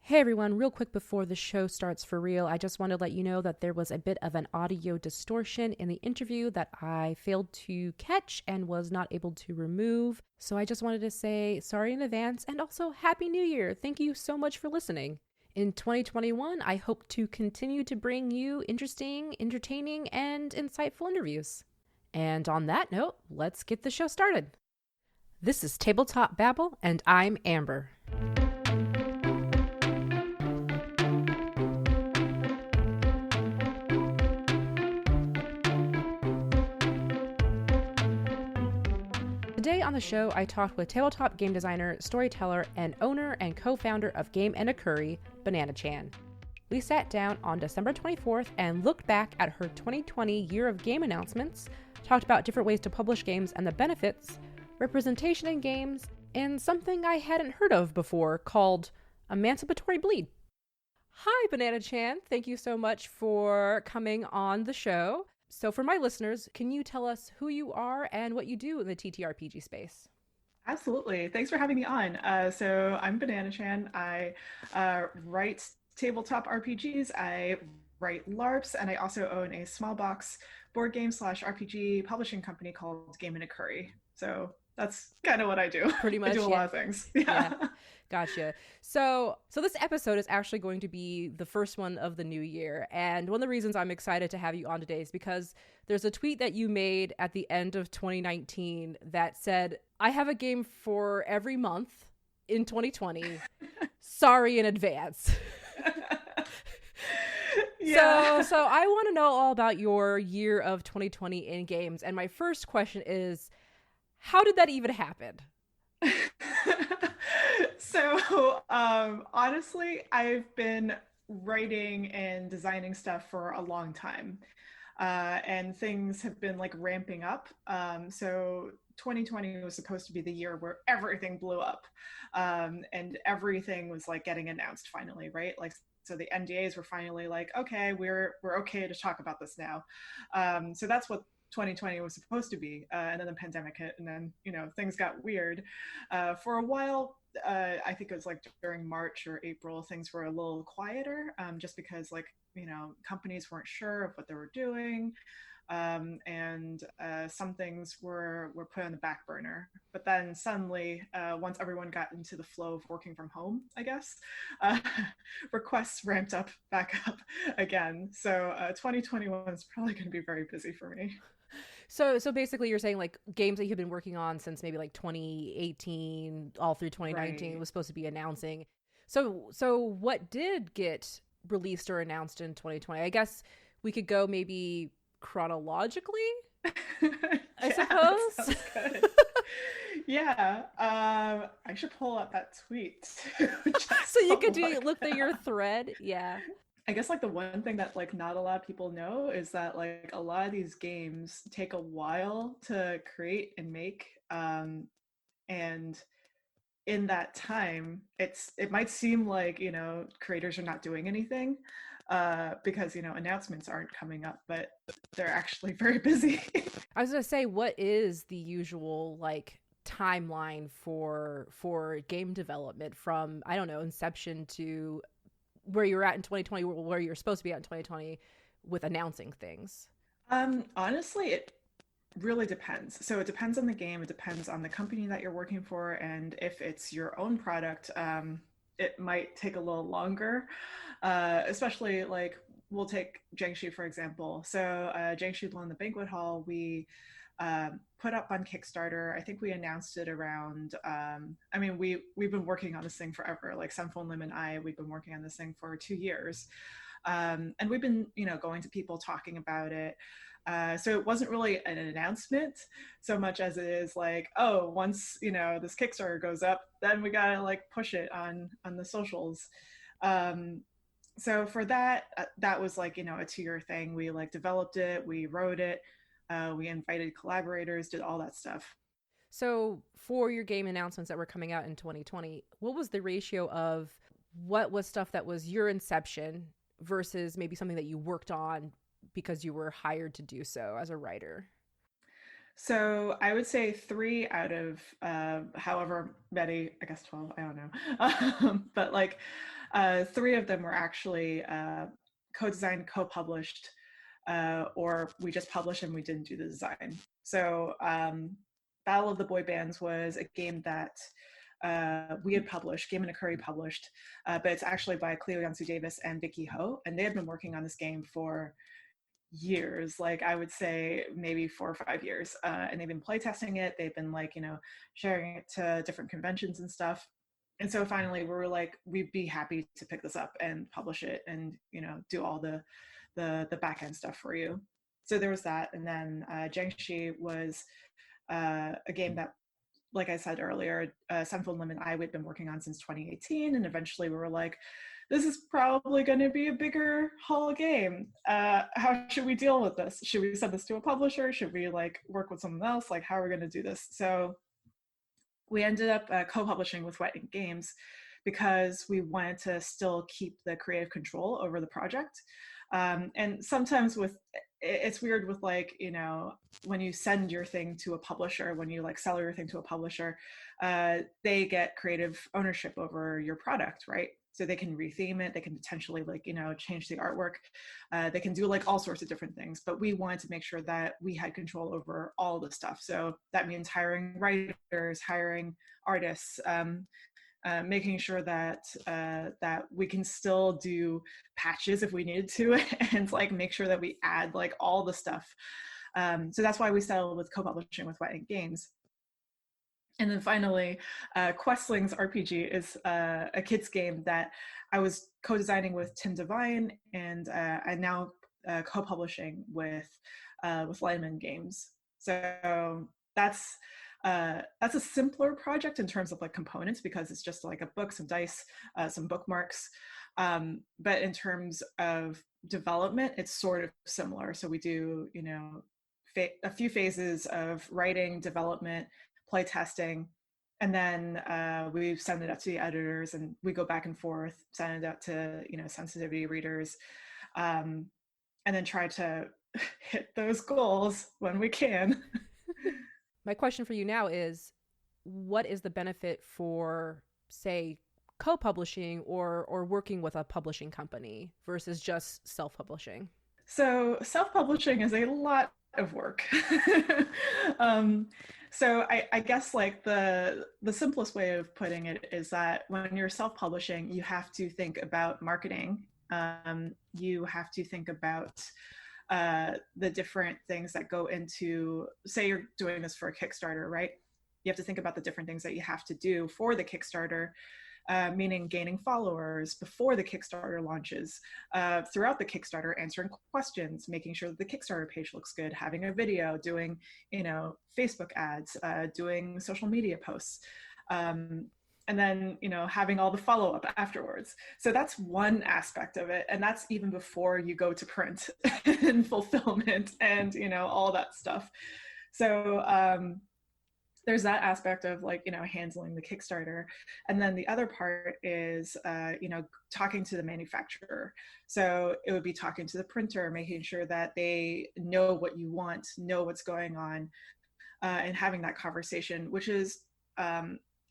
Hey everyone, real quick before the show starts for real, I just want to let you know that there was a bit of an audio distortion in the interview that I failed to catch and was not able to remove. So I just wanted to say sorry in advance and also Happy New Year. Thank you so much for listening. In 2021, I hope to continue to bring you interesting, entertaining, and insightful interviews. And on that note, let's get the show started. This is Tabletop Babble, and I'm Amber. Today on the show, I talked with tabletop game designer, storyteller, and owner and co-founder of Game and a Curry, Banana Chan. We sat down on December 24th and looked back at her 2020 year of game announcements, talked about different ways to publish games and the benefits, representation in games, and something I hadn't heard of before called emancipatory bleed. Hi, Banana Chan. Thank you so much for coming on the show. So for my listeners, can you tell us who you are and what you do in the TTRPG space? Absolutely. Thanks for having me on. So I'm Banana Chan. I write tabletop RPGs. I write LARPs, and I also own a small box board game / RPG publishing company called Game and a Curry. So that's kind of what I do. Pretty much, I do a yeah. lot of things. Yeah. Gotcha. So this episode is actually going to be the first one of the new year. And one of the reasons I'm excited to have you on today is because there's a tweet that you made at the end of 2019 that said, I have a game for every month in 2020. Sorry in advance. Yeah. So I want to know all about your year of 2020 in games. And my first question is, how did that even happen? So honestly, I've been writing and designing stuff for a long time, and things have been like ramping up. So 2020 was supposed to be the year where everything blew up, and everything was like getting announced finally, right? Like, so the NDAs were finally like, okay, we're okay to talk about this now. So that's what 2020 was supposed to be, and then the pandemic hit, and then things got weird. For a while, I think it was like during March or April, things were a little quieter, just because like companies weren't sure of what they were doing, and some things were put on the back burner. But then suddenly, once everyone got into the flow of working from home, I guess, uh, requests ramped up back up again. So 2021 is probably going to be very busy for me. So basically you're saying like games that you've been working on since maybe like 2018 all through 2019 Right. was supposed to be announcing. So what did get released or announced in 2020? I guess we could go maybe chronologically, I Yeah, that suppose. sounds good. Yeah, I should pull up that tweet too, So just you to could look look through that your up. thread. Yeah. I guess like the one thing that like not a lot of people know is that like a lot of these games take a while to create and make, and in that time, it might seem like creators are not doing anything, because announcements aren't coming up, but they're actually very busy. I was going to say, what is the usual like timeline for game development from, I don't know, inception to where you're at in 2020, where you're supposed to be at in 2020 with announcing things? Honestly, it really depends. So it depends on the game, it depends on the company that you're working for, and if it's your own product, it might take a little longer. Especially like we'll take Jiangxi for example. So Jiangxi Luan the Banquet Hall, we put up on Kickstarter. I think we announced it around. I mean, we've been working on this thing forever. Like Sunphone Lim and I, we've been working on this thing for 2 years, and we've been going to people talking about it. So it wasn't really an announcement so much as it is like, oh, once this Kickstarter goes up, then we gotta like push it on the socials. Um, so for that, that was like a 2 year thing. We like developed it, we wrote it, we invited collaborators, did all that stuff. So for your game announcements that were coming out in 2020, what was the ratio of what was stuff that was your inception versus maybe something that you worked on because you were hired to do so as a writer? So I would say three out of however many, I guess 12, I don't know. But like Three of them were actually co-designed, co-published, or we just published and we didn't do the design. So Battle of the Boy Bands was a game that we had published, Game and a Curry published, but it's actually by Cleo Yansu Davis and Vicky Ho, and they had been working on this game for years, like I would say maybe 4 or 5 years, and they've been playtesting it. They've been like, sharing it to different conventions and stuff. And so finally we were like, we'd be happy to pick this up and publish it and do all the back end stuff for you. So there was that. And then Jiangxi was a game that, like I said earlier, Sevenfold Limb and I, we'd been working on since 2018, and eventually we were like, this is probably going to be a bigger haul game. How should we deal with this? Should we send this to a publisher? Should we like work with someone else? Like, how are we going to do this? So we ended up co-publishing with Wet Ink Games because we wanted to still keep the creative control over the project. And sometimes it's weird with like, when you send your thing to a publisher, when you like sell your thing to a publisher, they get creative ownership over your product, right? So they can retheme it, they can potentially like, change the artwork. They can do like all sorts of different things, but we wanted to make sure that we had control over all the stuff. So that means hiring writers, hiring artists, making sure that that we can still do patches if we needed to, and like make sure that we add like all the stuff. So that's why we settled with co-publishing with Wet Ink Games. And then finally, Questlings Rpg is a kids game that I was co-designing with Tim Devine, and I'm now co-publishing with Lyman Games. So that's a simpler project in terms of like components, because it's just like a book, some dice, some bookmarks. But in terms of development, it's sort of similar. So we do, a few phases of writing, development, play testing, and then we send it out to the editors, and we go back and forth, send it out to sensitivity readers, and then try to hit those goals when we can. My question for you now is, what is the benefit for, say, co-publishing or working with a publishing company versus just self-publishing? So self-publishing is a lot of work. So I guess like the simplest way of putting it is that when you're self-publishing, you have to think about marketing. You have to think about the different things that go into, say you're doing this for a Kickstarter, right? You have to think about the different things that you have to do for the Kickstarter, meaning gaining followers before the Kickstarter launches, throughout the Kickstarter, answering questions, making sure that the Kickstarter page looks good, having a video, doing, Facebook ads, doing social media posts, and then, having all the follow-up afterwards. So that's one aspect of it. And that's even before you go to print and fulfillment and, all that stuff. So, there's that aspect of like, handling the Kickstarter. And then the other part is, talking to the manufacturer. So it would be talking to the printer, making sure that they know what you want, know what's going on, and having that conversation, which is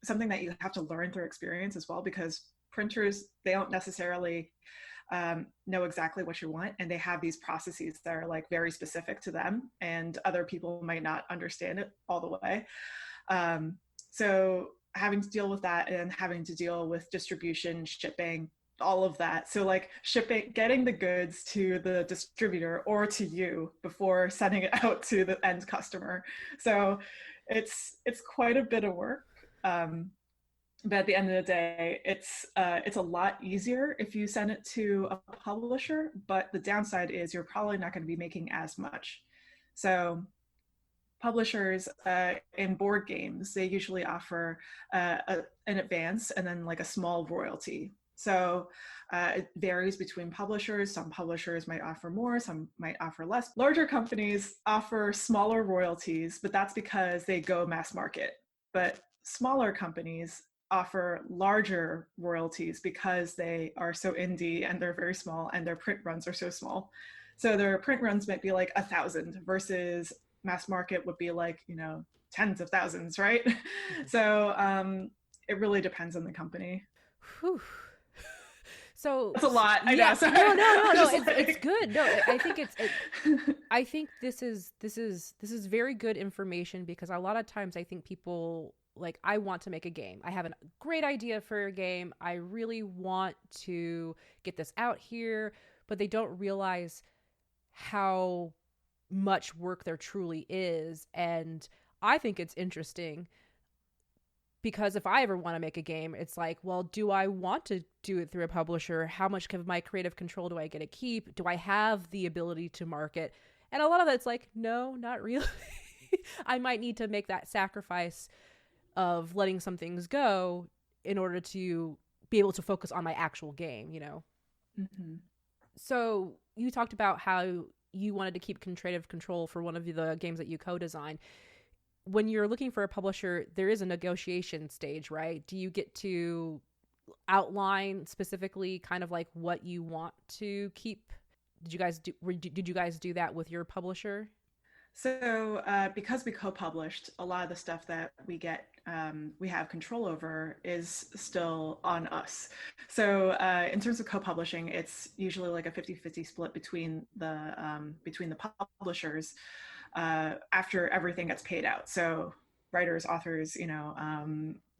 something that you have to learn through experience as well, because printers, they don't necessarily know exactly what you want, and they have these processes that are like very specific to them, and other people might not understand it all the way. So having to deal with that, and having to deal with distribution, shipping, all of that. So like shipping, getting the goods to the distributor or to you before sending it out to the end customer. So it's quite a bit of work. But at the end of the day, it's a lot easier if you send it to a publisher, but the downside is you're probably not going to be making as much. So publishers in board games, they usually offer an advance and then like a small royalty. So it varies between publishers. Some publishers might offer more, some might offer less. Larger companies offer smaller royalties, but that's because they go mass market. But smaller companies offer larger royalties because they are so indie and they're very small, and their print runs are so small. So their print runs might be like 1,000 versus mass market would be like, tens of thousands, right? So it really depends on the company. Whew. So That's a lot. I know. yes, So no. just It's good. No, I think I think this is very good information, because a lot of times I think people, like, I want to make a game. I have a great idea for a game. I really want to get this out here, but they don't realize how much work there truly is. And I think it's interesting, because if I ever want to make a game, it's like, well, do I want to do it through a publisher? How much of my creative control do I get to keep? Do I have the ability to market? And a lot of that's like, no, not really. I might need to make that sacrifice of letting some things go in order to be able to focus on my actual game, you know? Mm-hmm. So you talked about how you wanted to keep creative control for one of the games that you co-designed. When you're looking for a publisher, there is a negotiation stage, right? Do you get to outline specifically kind of like what you want to keep? Did you guys do that with your publisher? So because we co-published, a lot of the stuff that we get, we have control over is still on us. So in terms of co-publishing, it's usually like a 50-50 split between the publishers after everything gets paid out. So writers, authors,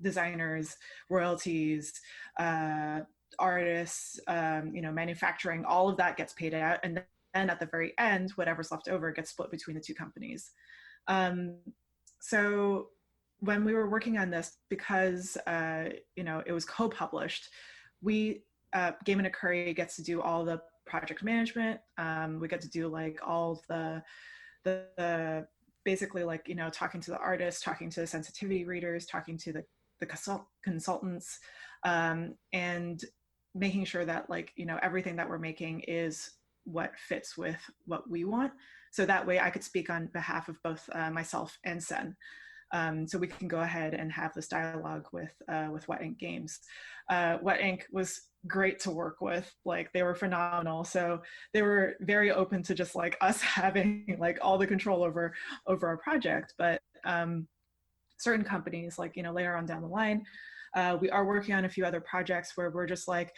designers, royalties, artists, manufacturing, all of that gets paid out. And then at the very end, whatever's left over gets split between the two companies. So when we were working on this, because it was co-published, we Game and a Curry gets to do all the project management. We get to do like all the basically, like, talking to the artists, talking to the sensitivity readers, talking to the consultants, and making sure that, like, everything that we're making is what fits with what we want. So that way I could speak on behalf of both myself and Sen. So we can go ahead and have this dialogue with Wet Ink Games. Wet Ink was great to work with. Like, they were phenomenal. So they were very open to just like us having like all the control over our project. But certain companies, like, later on down the line, we are working on a few other projects where we're just like,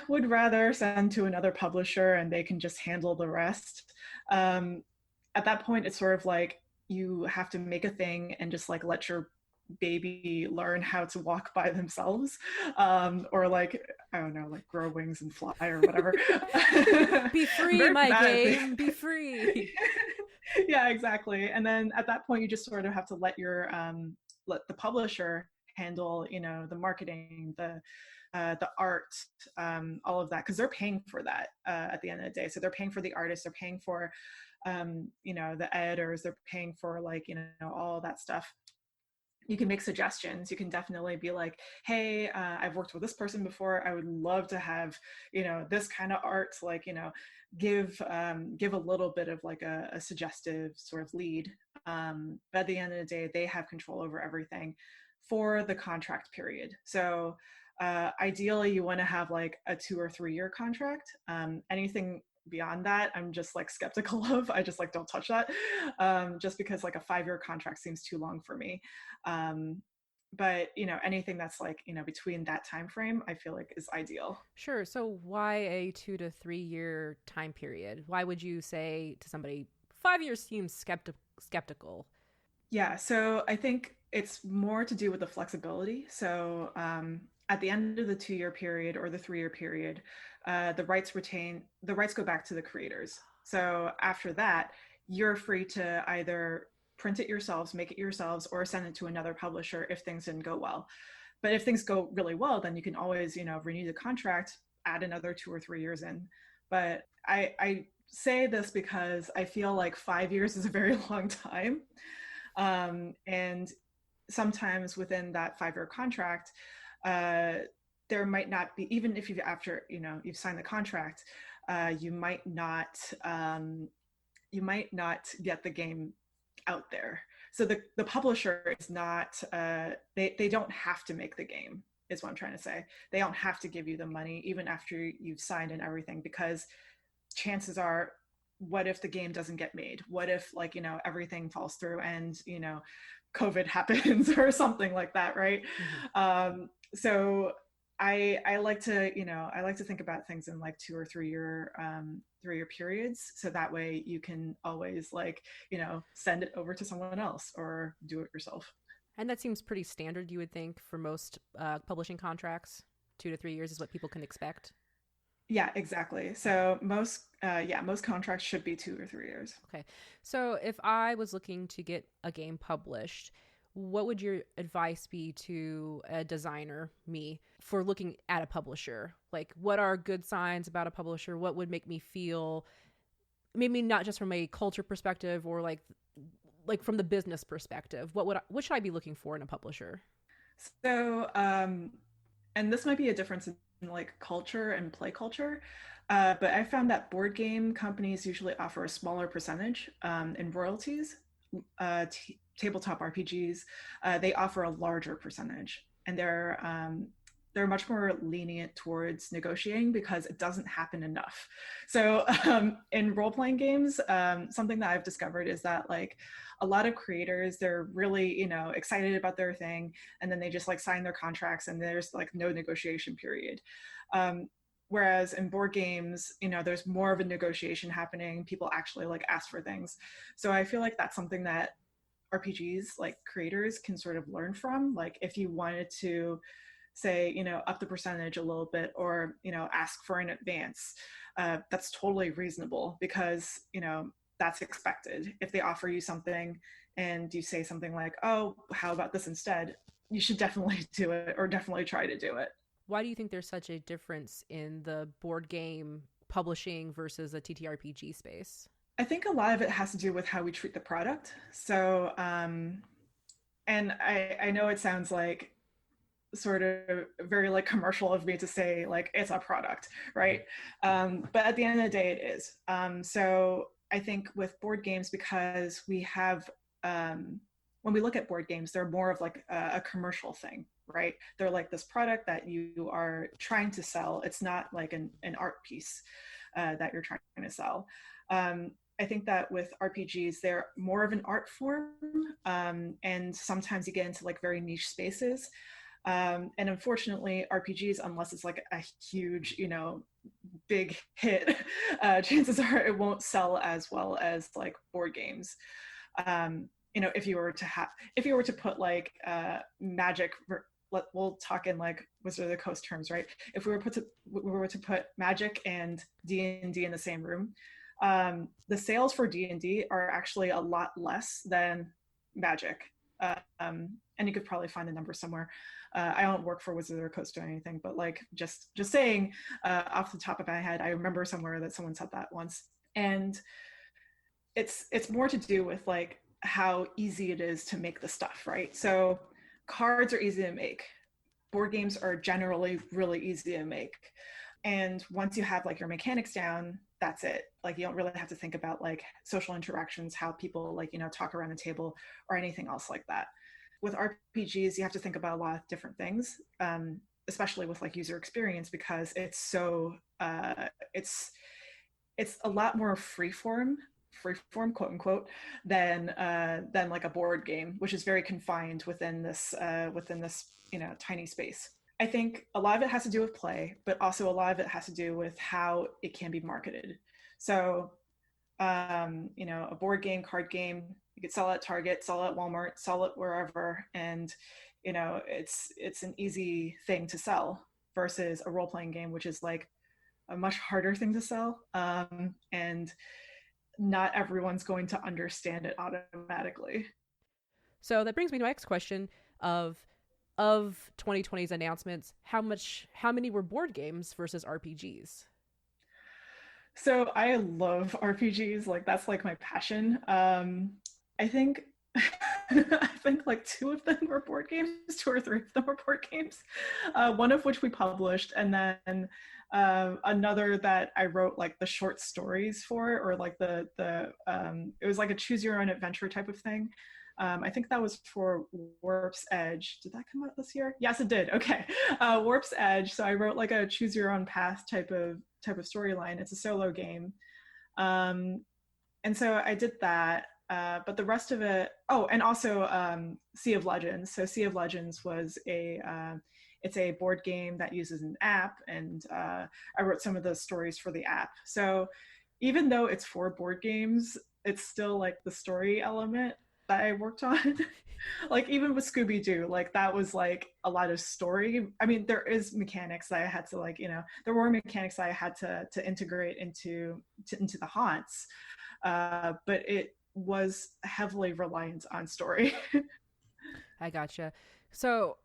would rather send to another publisher and they can just handle the rest. At that point, it's sort of like you have to make a thing and just like let your baby learn how to walk by themselves, or like, I don't know, like grow wings and fly or whatever. Be free, my game, be free. Yeah, exactly. And then at that point, you just sort of have to let the publisher handle, the marketing, the art, all of that, because they're paying for that at the end of the day. So they're paying for the artists, they're paying for the editors, they're paying for, like, all that stuff. You can make suggestions. You can definitely be like, hey, I've worked with this person before, I would love to have this kind of art, like, give a little bit of like a suggestive sort of lead. But at the end of the day, they have control over everything for the contract period. So ideally you want to have like a 2 or 3 year contract. Anything beyond that, I'm just like skeptical of. I just like don't touch that, just because like a 5-year contract seems too long for me. But anything that's like between that time frame, I feel like is ideal. Sure. So why a 2 to 3 year time period? Why would you say to somebody 5 years seems skeptical? Yeah, so I think it's more to do with the flexibility. So at the end of the 2-year period or the 3-year period, the rights go back to the creators. So after that, you're free to either print it yourselves, make it yourselves, or send it to another publisher if things didn't go well. But if things go really well, then you can always, renew the contract, add another 2 or 3 years in. But I say this because I feel like 5 years is a very long time. And sometimes within that 5-year contract, there might not be, even if you've signed the contract, you might not get the game out there. So the publisher is not, they don't have to make the game, is what I'm trying to say. They don't have to give you the money even after you've signed and everything, because chances are, what if the game doesn't get made? What if, like, everything falls through and, COVID happens or something like that, right? Mm-hmm. So I like to, I like to think about things in like 2 or 3 year periods. So that way you can always like, send it over to someone else or do it yourself. And that seems pretty standard, you would think, for most publishing contracts. 2 to 3 years is what people can expect. Yeah, exactly. So most contracts should be 2 or 3 years. Okay. So if I was looking to get a game published, what would your advice be to a designer, me, for looking at a publisher? Like, what are good signs about a publisher? What would make me feel, maybe not just from a culture perspective or like from the business perspective, what should I be looking for in a publisher? So, and this might be a difference in like culture and play culture, but I found that board game companies usually offer a smaller percentage in royalties. Tabletop RPGs, they offer a larger percentage, and they're much more lenient towards negotiating because it doesn't happen enough. So in role-playing games, something that I've discovered is that like a lot of creators, they're really, excited about their thing, and then they just like sign their contracts and there's like no negotiation period. Whereas in board games, there's more of a negotiation happening. People actually like ask for things. So I feel like that's something that RPGs like creators can sort of learn from. Like if you wanted to say, up the percentage a little bit or, ask for an advance, that's totally reasonable because, that's expected. If they offer you something and you say something like, oh, how about this instead? You should definitely do it or definitely try to do it. Why do you think there's such a difference in the board game publishing versus a TTRPG space? I think a lot of it has to do with how we treat the product. So, and I know it sounds like sort of very like commercial of me to say like it's a product, right? But at the end of the day, it is. So I think with board games, because we have, when we look at board games, they're more of like a commercial thing, right? They're like this product that you are trying to sell. It's not like an art piece that you're trying to sell. I think that with RPGs, they're more of an art form, and sometimes you get into like very niche spaces. And unfortunately, RPGs, unless it's like a huge, big hit, chances are it won't sell as well as like board games. If you were to put like Magic, we'll talk in like Wizard of the Coast terms, right? If we were to put Magic and D&D in the same room, the sales for D&D are actually a lot less than Magic. And you could probably find the number somewhere. I don't work for Wizard of the Coast or anything, but like just saying off the top of my head, I remember somewhere that someone said that once. And it's more to do with like how easy it is to make the stuff, right? So cards are easy to make. Board games are generally really easy to make. And once you have like your mechanics down, that's it. Like you don't really have to think about like social interactions, how people like, talk around the table or anything else like that. With RPGs, you have to think about a lot of different things, especially with like user experience, because it's so, it's a lot more freeform, quote unquote, than like a board game, which is very confined within this tiny space. I think a lot of it has to do with play, but also a lot of it has to do with how it can be marketed. So, a board game, card game, you could sell at Target, sell at Walmart, sell it wherever, and it's an easy thing to sell versus a role-playing game, which is like a much harder thing to sell, and not everyone's going to understand it automatically. So that brings me to my next question of 2020's announcements, how many were board games versus RPGs? So I love RPGs, like that's like my passion. I think I think like 2 of them were board games, 2 or 3 of them were board games. One of which we published, and then another that I wrote like the short stories for, or like the it was like a choose your own adventure type of thing. I think that was for Warp's Edge. Did that come out this year? Yes, it did. Okay, Warp's Edge. So I wrote like a choose your own path type of storyline. It's a solo game, and so I did that. But the rest of it, oh, and also Sea of Legends. So Sea of Legends was It's a board game that uses an app, and I wrote some of the stories for the app. So even though it's for board games, it's still like the story element that I worked on. Like even with Scooby-Doo, like that was like a lot of story. I mean, there is mechanics that I had to like, there were mechanics that I had to integrate into the haunts, but it was heavily reliant on story. I gotcha. So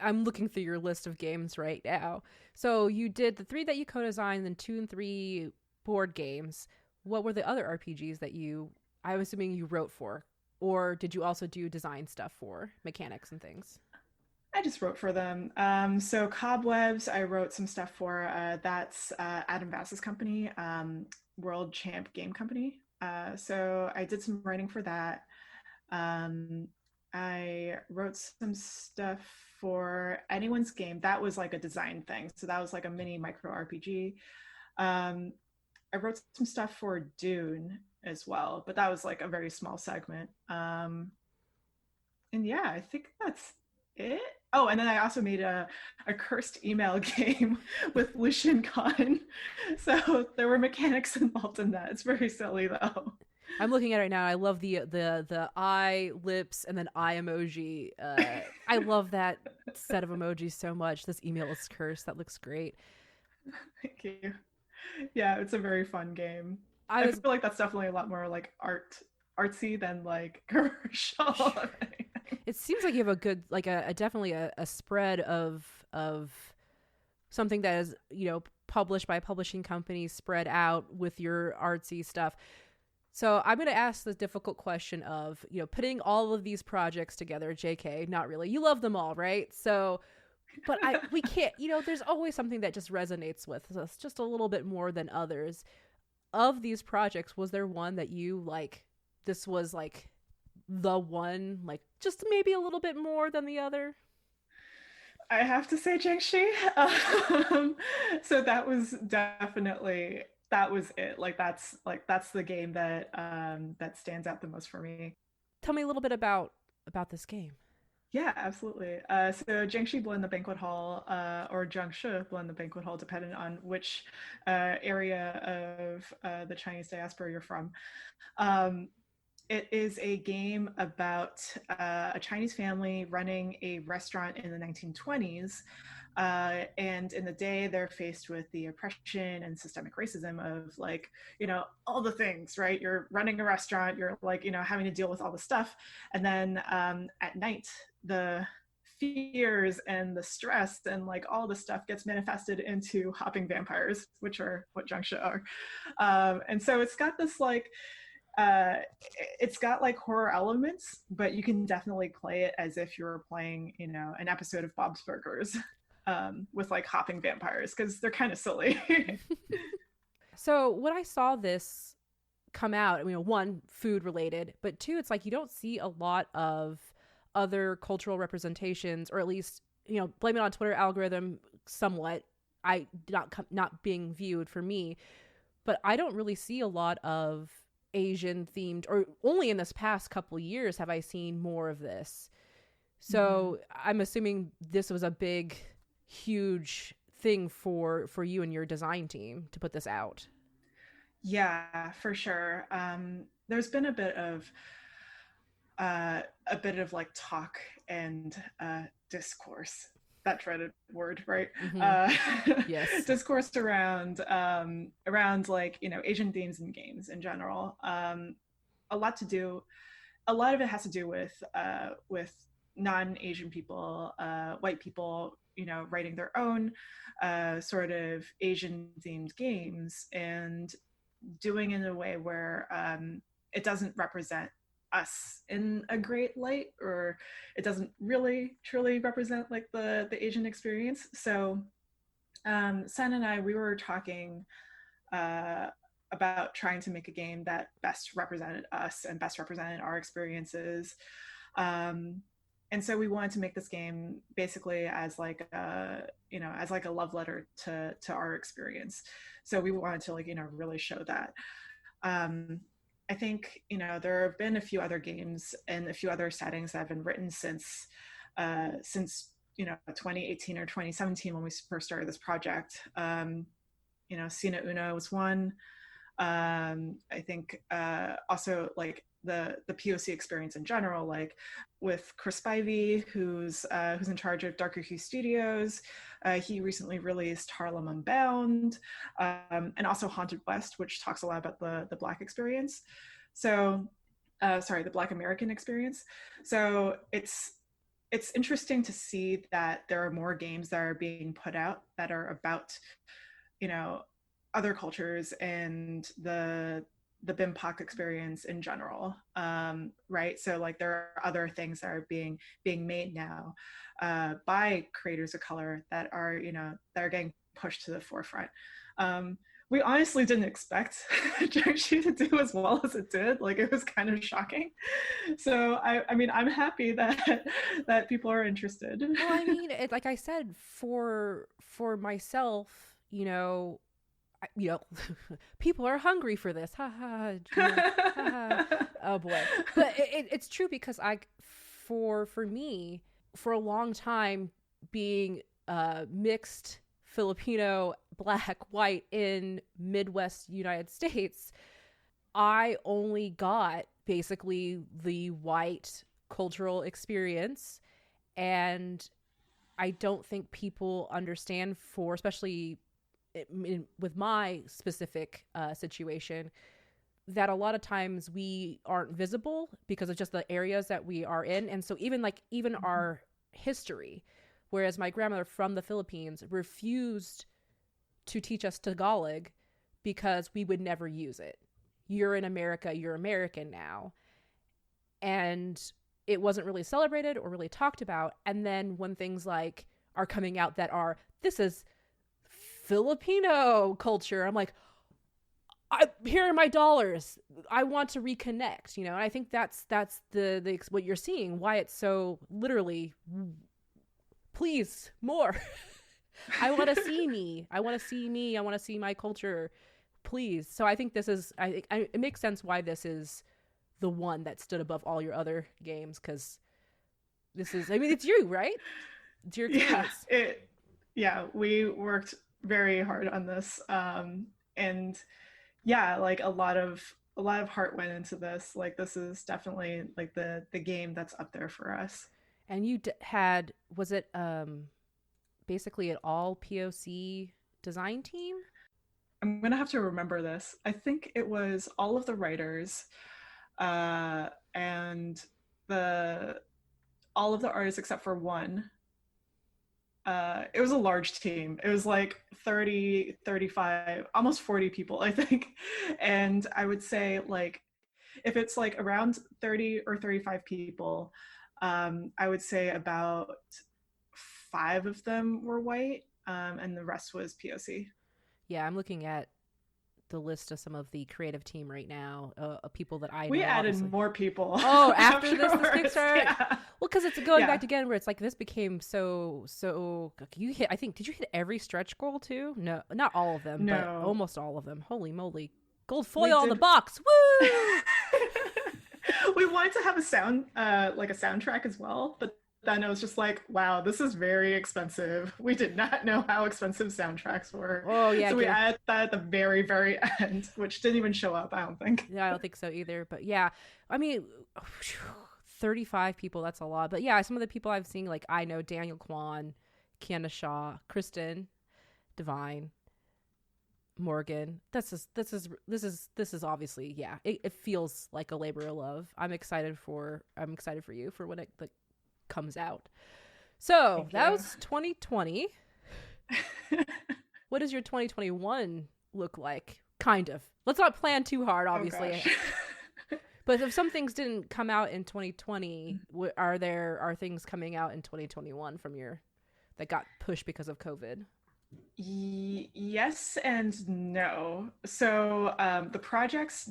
I'm looking through your list of games right now. So you did the 3 that you co-designed, then 2 and 3 board games. What were the other RPGs that I'm assuming you wrote for? Or did you also do design stuff for mechanics and things? I just wrote for them. So Cobwebs, I wrote some stuff for. That's Adam Bass's company, World Champ Game Company. So I did some writing for that. I wrote some stuff for Anyone's Game. That was like a design thing. So that was like a mini micro RPG. I wrote some stuff for Dune as well, but that was like a very small segment. And yeah, I think that's it. Oh, and then I also made a cursed email game with Lucian Khan. So there were mechanics involved in that. It's very silly though. I'm looking at it right now. I love the eye, lips, and then eye emoji. I love that set of emojis so much. This email is cursed. That looks great. Thank you. Yeah, it's a very fun game. I feel like that's definitely a lot more like artsy than like commercial. It seems like you have a good, like definitely a spread of something that is, published by publishing companies spread out with your artsy stuff. So I'm going to ask the difficult question of, putting all of these projects together. JK, not really. You love them all, right? So, but we can't, there's always something that just resonates with us just a little bit more than others. Of these projects, was there one that you like, this was like the one, like just maybe a little bit more than the other? I have to say Jiangxi. So that was definitely, that was it. That's the game that that stands out the most for me. Tell me a little bit about this game. Yeah, absolutely. So Jiangxi Blow in the Banquet Hall, or Jiangshi Blow in the Banquet Hall, depending on which area of the Chinese diaspora you're from. It is a game about a Chinese family running a restaurant in the 1920s. And in the day, they're faced with the oppression and systemic racism of like, all the things, right? You're running a restaurant, you're like, having to deal with all the stuff. And then at night, the fears and the stress and like all the stuff gets manifested into hopping vampires, which are what Jiangshi are. And so it's got this like, it's got like horror elements, but you can definitely play it as if you're playing, an episode of Bob's Burgers, with like hopping vampires, because they're kind of silly. So when I saw this come out, one, food related, but two, it's like you don't see a lot of other cultural representations, or at least, blame it on Twitter algorithm somewhat. Not being viewed for me, but I don't really see a lot of Asian themed, or only in this past couple years have I seen more of this. So I'm assuming this was a big, huge thing for you and your design team to put this out. Yeah, for sure. There's been a bit of like talk and discourse, that dreaded word, right? Yes. Discourse around like Asian themes in games in general. A lot of it has to do with non-Asian people, white people, writing their own sort of Asian themed games and doing it in a way where it doesn't represent us in a great light, or it doesn't really truly represent like the Asian experience. So Sen and I, we were talking about trying to make a game that best represented us and best represented our experiences. And so we wanted to make this game basically as like as like a love letter to our experience. So we wanted to like really show that. I think there have been a few other games and a few other settings that have been written since 2018 or 2017 when we first started this project. Sina Una was one. I think also like the POC experience in general, like with Chris Spivey, who's in charge of Darker Hue Studios. He recently released Harlem Unbound, and also Haunted West, which talks a lot about the Black experience. So, the Black American experience. So it's interesting to see that there are more games that are being put out that are about, other cultures and the BIMPOC experience in general, right? So like there are other things that are being made now by creators of color that are getting pushed to the forefront. We honestly didn't expect Jiangxi to do as well as it did. Like it was kind of shocking. So I mean, I'm happy that people are interested. Well, I mean, like I said, for myself, people are hungry for this. Ha ha. Oh boy. But it's true because for me, for a long time, being mixed Filipino, Black, white in Midwest United States, I only got basically the white cultural experience. And I don't think people understand, especially with my specific situation, that a lot of times we aren't visible because of just the areas that we are in. And so even our history, whereas my grandmother from the Philippines refused to teach us Tagalog because we would never use it. You're in America, you're American now. And it wasn't really celebrated or really talked about. And then when things like are coming out that this is Filipino culture, I'm like, here are my dollars. I want to reconnect, and I think that's the what you're seeing, why it's so literally, please, more. I want to see me. I want to see my culture, please. So I think it makes sense why this is the one that stood above all your other games, because this is, it's you, right? It's your experience. Yeah, we worked very hard on this, and yeah, like a lot of heart went into this. Like this is definitely like the game that's up there for us. And you was it basically an all POC design team? I'm gonna have to remember this. I think it was all of the writers, and all of the artists except for one. It was a large team. It was like 30, 35, almost 40 people, I think. And I would say like, if it's like around 30 or 35 people, I would say about 5 of them were white, and the rest was POC. Yeah, I'm looking at the list of some of the creative team right now, people that I know. We added more people. Oh, after this Kickstarter? Yeah. Well, because it's going back again where it's like this became so you hit, I think, did you hit every stretch goal too? No, not all of them, but almost all of them. Holy moly. Gold foil on the box. Woo! We wanted to have a sound, like a soundtrack as well, but then it was just like, wow, this is very expensive. We did not know how expensive soundtracks were. Oh yeah. So we added that at the very, very end, which didn't even show up, I don't think. Yeah, I don't think so either. But yeah, I mean, 35 people, that's a lot. But yeah, some of the people I've seen, like I know Daniel Kwan, Kiana Shaw, Kristen, Divine, Morgan. This is obviously, yeah, it feels like a labor of love. I'm excited for you for when it comes out. So that was 2020. What does your 2021 look like? Kind of. Let's not plan too hard, obviously. But if some things didn't come out in 2020, are things coming out in 2021 from that got pushed because of COVID? Yes and no. So some of the projects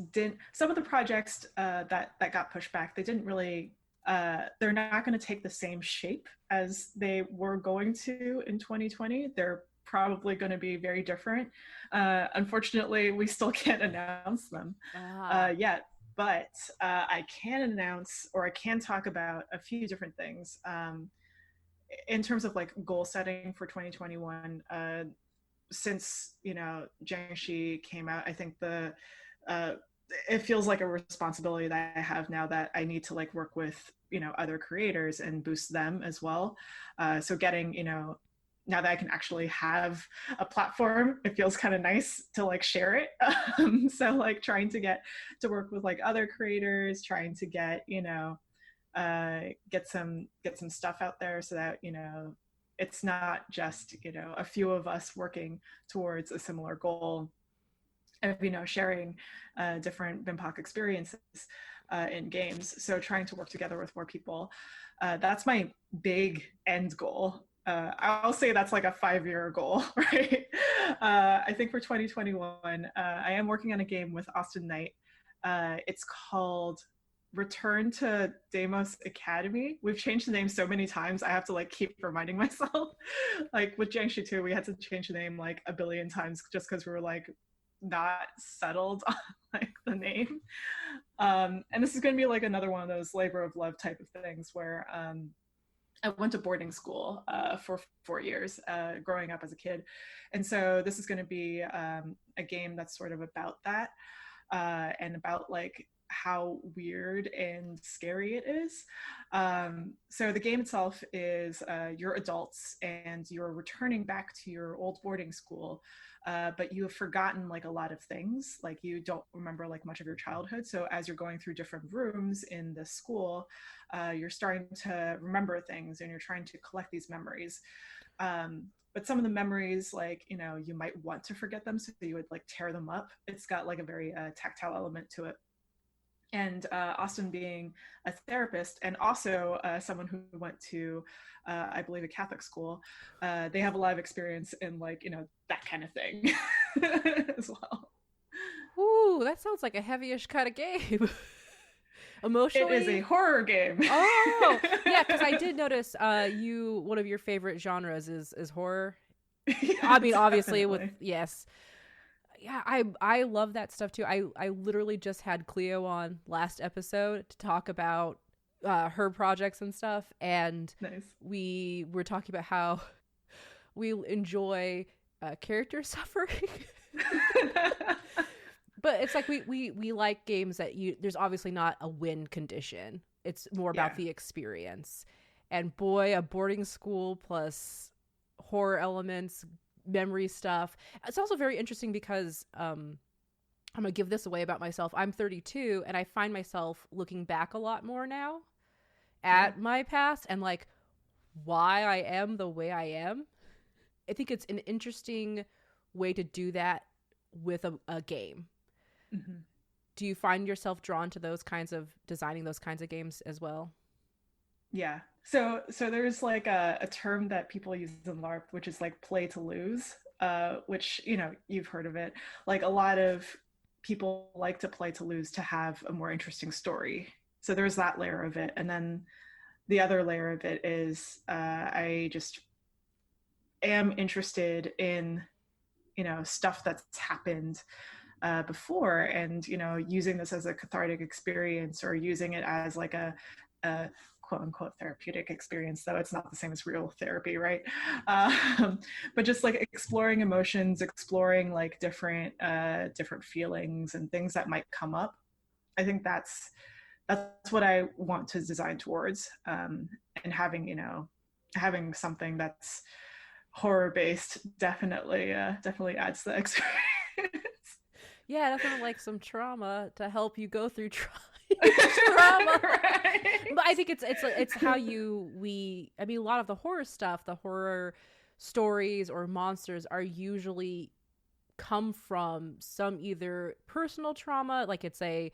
that got pushed back, they didn't really, they're not going to take the same shape as they were going to in 2020. They're probably going to be very different. Unfortunately, we still can't announce them yet, but I can announce, or I can talk about a few different things. in terms of like goal setting for 2021, since Jiangxi came out, I think uh, it feels like a responsibility that I have now, that I need to like work with other creators and boost them as well. So getting now that I can actually have a platform, it feels kind of nice to like share it. So like trying to get to work with like other creators, trying to get some stuff out there, so that it's not just a few of us working towards a similar goal of sharing different BIMPOC experiences in games. So trying to work together with more people, that's my big end goal. I'll say that's like a 5-year goal, right? I think for 2021, I am working on a game with Austin Knight. It's called Return to Deimos Academy. We've changed the name so many times, I have to like keep reminding myself. Like with Jiangxi 2, we had to change the name like a billion times just because we were like not settled on like the name. And this is going to be like another one of those labor of love type of things where I went to boarding school for 4 years growing up as a kid. And so this is going to be a game that's sort of about that and about like how weird and scary it is. So the game itself is you're adults and you're returning back to your old boarding school, but you have forgotten like a lot of things. Like you don't remember like much of your childhood. So as you're going through different rooms in the school, you're starting to remember things and you're trying to collect these memories. But some of the memories, like, you might want to forget them, so you would like tear them up. It's got like a very tactile element to it. And Austin being a therapist and also someone who went to, I believe, a Catholic school, they have a lot of experience in like, that kind of thing as well. Ooh, that sounds like a heavyish kind of game. Emotionally? It is a horror game. Oh, yeah, because I did notice one of your favorite genres is horror. Yeah, I mean, obviously, definitely. yes. Yeah, I love that stuff too. I literally just had Cleo on last episode to talk about her projects and stuff, and Nice. we were talking about how we enjoy character suffering. But it's like we like games that there's obviously not a win condition. It's more about the experience. And boy, a boarding school plus horror elements, memory stuff. It's also very interesting because I'm gonna give this away about myself. I'm 32 and I find myself looking back a lot more now at my past and like why I am the way I am. I think it's an interesting way to do that with a game. Mm-hmm. Do you find yourself drawn to designing those kinds of games as well? Yeah. So there's like a term that people use in LARP, which is like play to lose, which, you've heard of it. Like a lot of people like to play to lose to have a more interesting story. So there's that layer of it. And then the other layer of it is I just am interested in, stuff that's happened before, and using this as a cathartic experience or using it as like a quote unquote therapeutic experience, though it's not the same as real therapy, right? But just like exploring emotions, exploring like different feelings and things that might come up. I think that's what I want to design towards, and having something that's horror based definitely adds to the experience. Yeah, definitely like some trauma to help you go through trauma. Right. But I think it's how I mean, a lot of the horror stuff, the horror stories or monsters are usually come from some either personal trauma, like it's a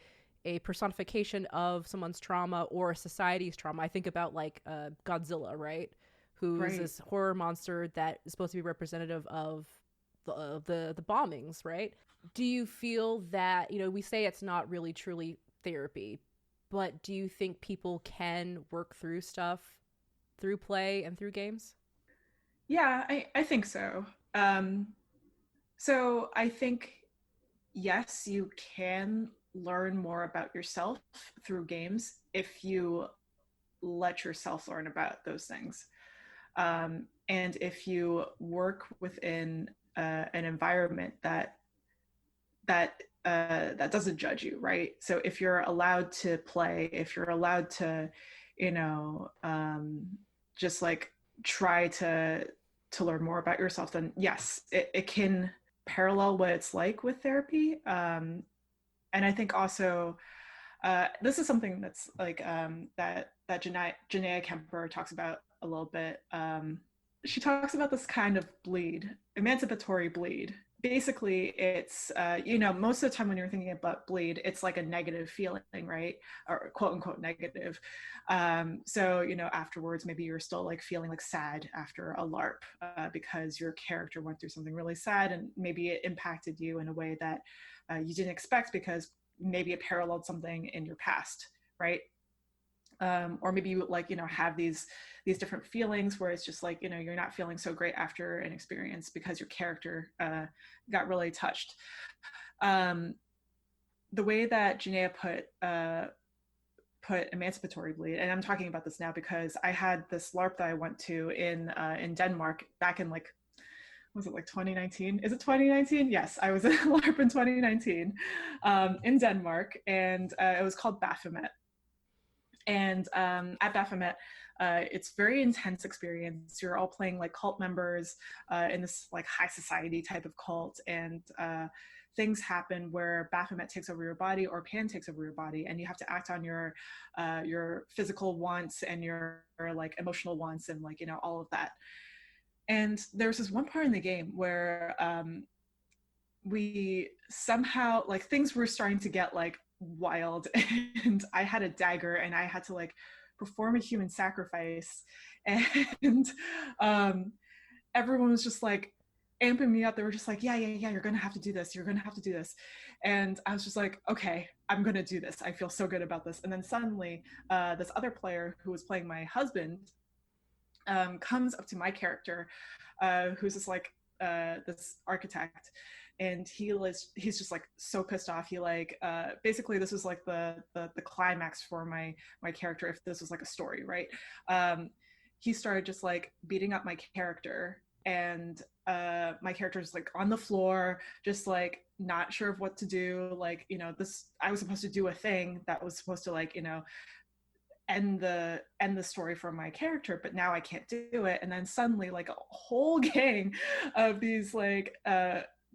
personification of someone's trauma or society's trauma. I think about like Godzilla, right? Who's this horror monster that is supposed to be representative of the bombings, right? Do you feel that, we say it's not really truly therapy, but do you think people can work through stuff through play and through games? Yeah, I think so. So I think, yes, you can learn more about yourself through games if you let yourself learn about those things. And if you work within an environment that doesn't judge you, right? So if you're allowed to play, if you're allowed to, you know, just like try to learn more about yourself, then yes, it can parallel what it's like with therapy. And I think also this is something that's like that Janaea Kemper talks about a little bit. She talks about this kind of bleed, emancipatory bleed. Basically, it's most of the time when you're thinking about bleed, it's like a negative feeling, right? Or quote unquote negative. So afterwards, maybe you're still like feeling like sad after a LARP because your character went through something really sad, and maybe it impacted you in a way that you didn't expect because maybe it paralleled something in your past, right? Or maybe you have these different feelings where it's just like you're not feeling so great after an experience because your character got really touched. The way that Janaea put emancipatory bleed, and I'm talking about this now because I had this LARP that I went to in Denmark back in was it like 2019? Is it 2019? Yes, I was at LARP in 2019 in Denmark, and it was called Baphomet. And at Baphomet, it's very intense experience. You're all playing like cult members in this like high society type of cult, and things happen where Baphomet takes over your body or Pan takes over your body, and you have to act on your physical wants and your like emotional wants and like all of that. And there's this one part in the game where we somehow like things were starting to get like wild, and I had a dagger and I had to like perform a human sacrifice, and everyone was just like amping me up. They were just like, yeah, you're gonna have to do this, and I was just like, okay, I'm gonna do this. I feel so good about this. And then suddenly this other player who was playing my husband comes up to my character, who's this like this architect, and he's just like so pissed off. He like basically this was like the climax for my character if this was like a story, right? He started just like beating up my character, and my character's like on the floor just like not sure of what to do. Like this, I was supposed to do a thing that was supposed to like end the story for my character, but now I can't do it. And then suddenly like a whole gang of these like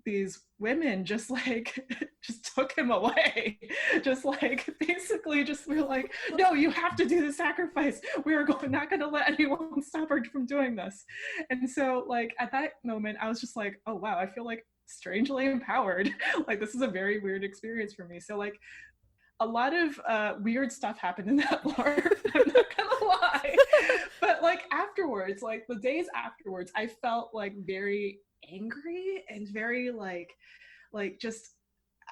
these women just like just took him away, just like basically just were like, no, you have to do the sacrifice, we're not going to let anyone stop her from doing this. And so like at that moment I was just like, oh wow, I feel like strangely empowered. Like this is a very weird experience for me. So like a lot of weird stuff happened in that LARP. I'm not gonna lie, but like afterwards, like the days afterwards, I felt like very angry and very like just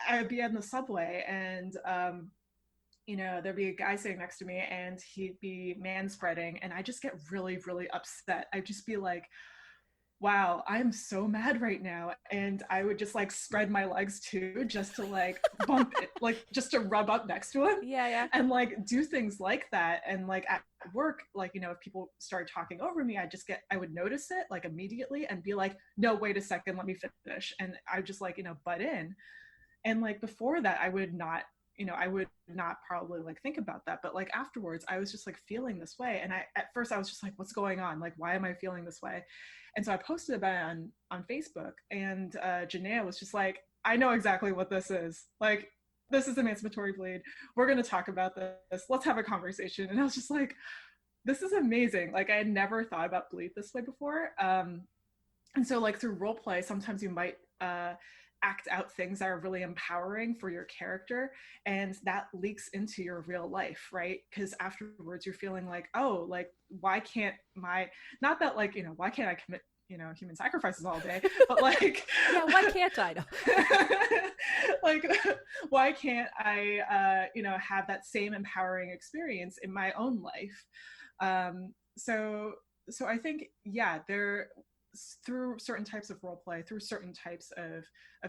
I'd be in the subway and there'd be a guy sitting next to me and he'd be manspreading, and I just get really really upset. I'd just be like, wow, I'm so mad right now. And I would just like spread my legs too, just to like bump it, like just to rub up next to him. Yeah. And like do things like that. And like at work, like, if people started talking over me, I would notice it like immediately and be like, no, wait a second, let me finish. And I just like, butt in. And like before that, I would not probably like think about that. But like afterwards, I was just like feeling this way. And at first I was just like, what's going on? Like, why am I feeling this way? And so I posted about it on Facebook, and Janaea was just like, I know exactly what this is. Like, this is emancipatory bleed. We're going to talk about this. Let's have a conversation. And I was just like, this is amazing. Like, I had never thought about bleed this way before. And so like through role play, sometimes you might act out things that are really empowering for your character, and that leaks into your real life, right? Because afterwards you're feeling like, oh, like why can't not that like why can't I commit human sacrifices all day, but like yeah, why can't I like why can't I have that same empowering experience in my own life? So I think through certain types of role play, through certain types of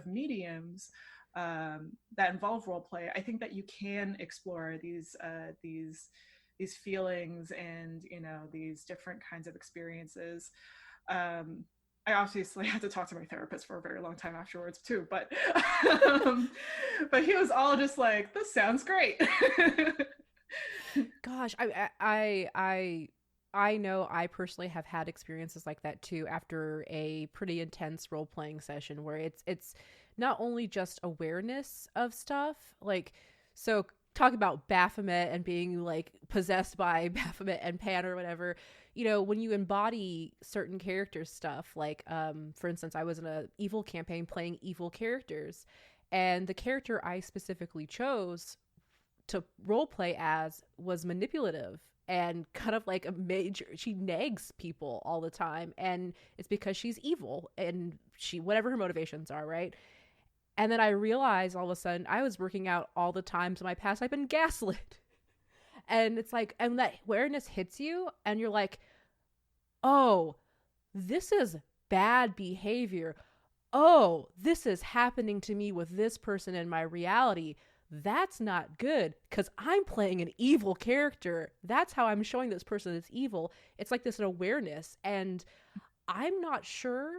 mediums that involve role play, I think that you can explore these these feelings and, you know, these different kinds of experiences. I obviously had to talk to my therapist for a very long time afterwards too, but but he was all just like, this sounds great. Gosh, I know I personally have had experiences like that too after a pretty intense role-playing session where it's not only just awareness of stuff, like, so talk about Baphomet and being like possessed by Baphomet and Pan or whatever, you know, when you embody certain characters stuff, like for instance, I was in a evil campaign playing evil characters, and the character I specifically chose to role play as was manipulative and kind of like she nags people all the time, and it's because she's evil and she, whatever her motivations are, right? And then I realized all of a sudden I was working out all the times in my past I've been gaslit. And it's like, and that awareness hits you and you're like, oh, this is bad behavior. Oh, this is happening to me with this person in my reality. That's not good because I'm playing an evil character. That's how I'm showing this person is evil. It's like this awareness. And I'm not sure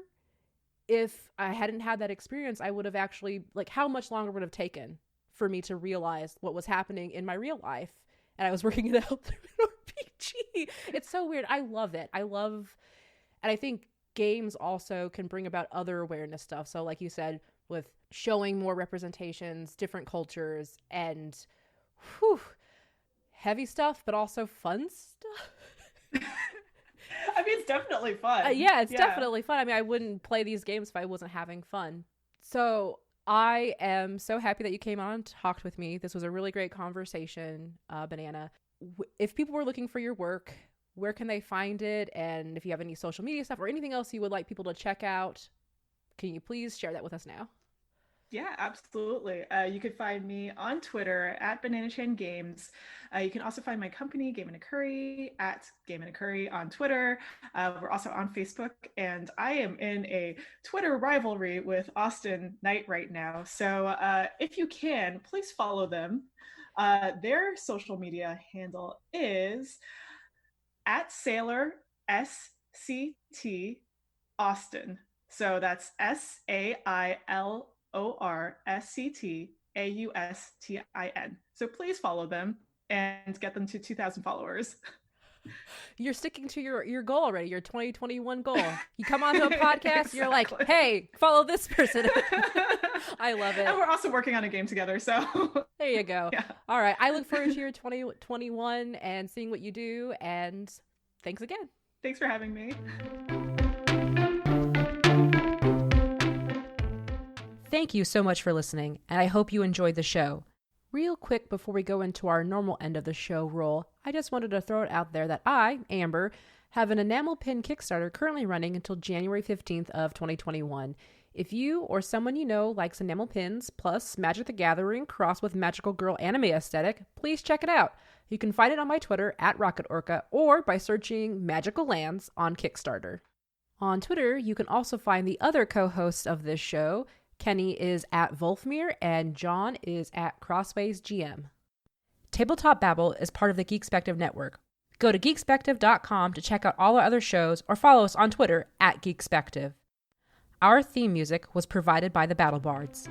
if I hadn't had that experience, I would have actually, like, how much longer would it have taken for me to realize what was happening in my real life? And I was working it out through an RPG. It's so weird. I love it. And I think games also can bring about other awareness stuff. So like you said, with showing more representations, different cultures, and heavy stuff, but also fun stuff. I mean, it's definitely fun. Yeah, it's definitely fun. I mean, I wouldn't play these games if I wasn't having fun. So I am so happy that you came on and talked with me. This was a really great conversation, Banana. If people were looking for your work, where can they find it? And if you have any social media stuff or anything else you would like people to check out, can you please share that with us now? Yeah, absolutely. You can find me on Twitter at BananaChan Games. You can also find my company, Game and a Curry, at Game and a Curry on Twitter. We're also on Facebook, and I am in a Twitter rivalry with Austin Knight right now. So if you can, please follow them. Their social media handle is at Sailor SCT Austin. So that's SAILORSCTAUSTIN. So please follow them and get them to 2,000 followers. You're sticking to your goal already, your 2021 goal. You come onto a podcast, exactly. You're like, hey, follow this person. I love it. And we're also working on a game together, so. There you go. Yeah. All right. I look forward to your 2021 and seeing what you do. And thanks again. Thanks for having me. Thank you so much for listening, and I hope you enjoyed the show. Real quick before we go into our normal end of the show roll, I just wanted to throw it out there that I, Amber, have an Enamel Pin Kickstarter currently running until January 15th of 2021. If you or someone you know likes enamel pins, plus Magic the Gathering crossed with magical girl anime aesthetic, please check it out. You can find it on my Twitter at RocketOrca or by searching Magical Lands on Kickstarter. On Twitter, you can also find the other co-hosts of this show. Kenny is at Wolfmere and John is at Crossways GM. Tabletop Babble is part of the Geekspective Network. Go to geekspective.com to check out all our other shows or follow us on Twitter at Geekspective. Our theme music was provided by the Battle Bards.